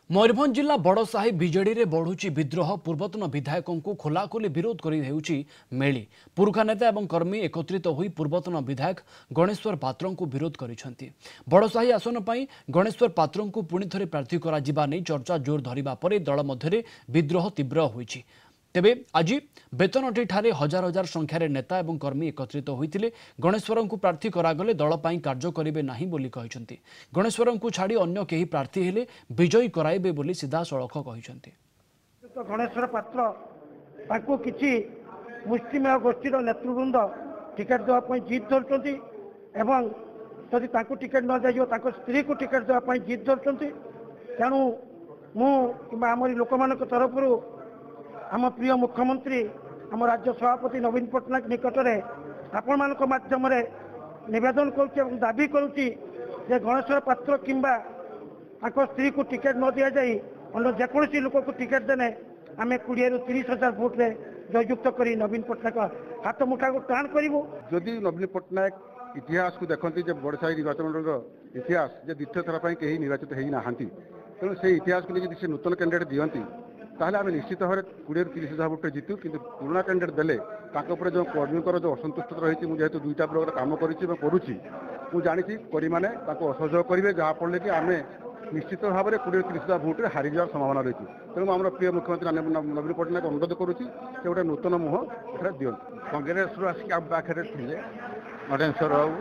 मयूरभंज जिला बड़साही बीजेडी रे बढ़ुची विद्रोह पूर्वतन विधायकों को खोलाखोली विरोध कर मेली पुरुखा नेता एवं कर्मी एकत्रित होई पूर्वतन विधायक गणेश्वर पात्रों को विरोध करिसेंती। बड़साही आसन पर गणेश्वर पात्रों को पुणी थे प्रार्थी करा नहीं चर्चा जोर धरिबा परे दल मध्य विद्रोह तीव्र होईछि। तेबे आज बेतनटी ठारे हजार हजार संख्यार नेता एवं कर्मी एकत्रित होते गणेश्वर को प्रार्थी करागले दल पर कार्य करेंगे ना बोली कहते। गणेश्वर को छाड़ी अन्य कहीं प्रार्थी हेले विजयी कराइबे बोली सीधा सड़क कहते। गणेश्वर पात्र किसी मुस्लिम गोष्ठी नेतृवृंद टिकेट देवाई जिद धरती जदि टिकेट न जाइए स्त्री को टिकेट देवाई जिद धरती। तेणु मुझ लोक मान तरफ आम प्रिय मुख्यमंत्री आम राज्य सभापति नवीन पट्टनायक निकट में आपण मान मध्यम नवेदन करुच्ची दाबी करुच्ची गणेश्वर पात्र किंबा स्त्री को टिकेट न दि जाए अन्य जेकोसी लोक को टिकेट देने आम 20 ରୁ 30,000 भोट रे जययुक्त कर नवीन पट्टनायक हाथ मुठा को टाण करूँ। जदि नवीन पट्टनायक इतिहास को देखते बड़साही निर्वाचन इतिहास द्वितीय थर पर कहीं निर्वाचित होना तेणु से इतिहास को लेकिन नूतन कैंडिडेट दिखती ताहले आम निश्चित भाव 20 ରୁ 30,000 भोट जीतु कि पुराना कैंडिडेट देले जो कर्मी जो असंतुष्ट रही जेहेतु दुईटा ब्लक कम करुच्ची जानी करी मैंने असहयोग करेंगे जहाँफल कि आम निश्चित भाव में 20 ରୁ 30,000 भोट हारी जावार संभावना रही। तेणु आम प्रिय मुख्यमंत्री नवीन पट्टनायक अनुरोध करुच्ची गोटे नूतन मुह दिं कांग्रेस आसिक आम पाखे थे गणेश्वर बाबू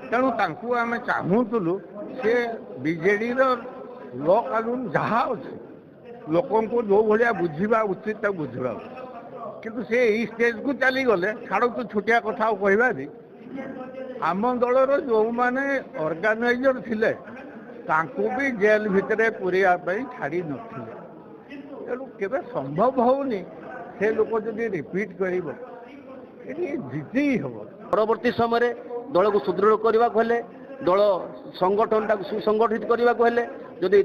तेणु आम चाहूलु से बीजेडी ल कानून जहाँ अच्छे लोक जो भाया बुझा उचित बुझा किंतु से यही स्टेज को चली गले छाड़ तो छोटिया कथा कहवानी आम दलर जो मैंने ऑर्गेनाइजर थिले भी जेल भितर पूरेवाई छाड़ी नथिले तेणु केवे संभव होनी से लोक जब रिपीट कर जीति हम परवर्ती समय दल को सुदृढ़ करने को हेले दल संगठन सुसंगठित करने को हेले जदि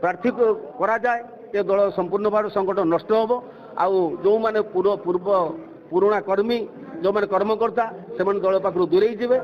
प्रार्थी करा जाए ये दल संपूर्ण भाव संगठन नष्ट हम आउ जो मैंने पूर्व पुरुणा कर्मी जो मैंने कर्मकर्ता से दल पाखु दूरे जाए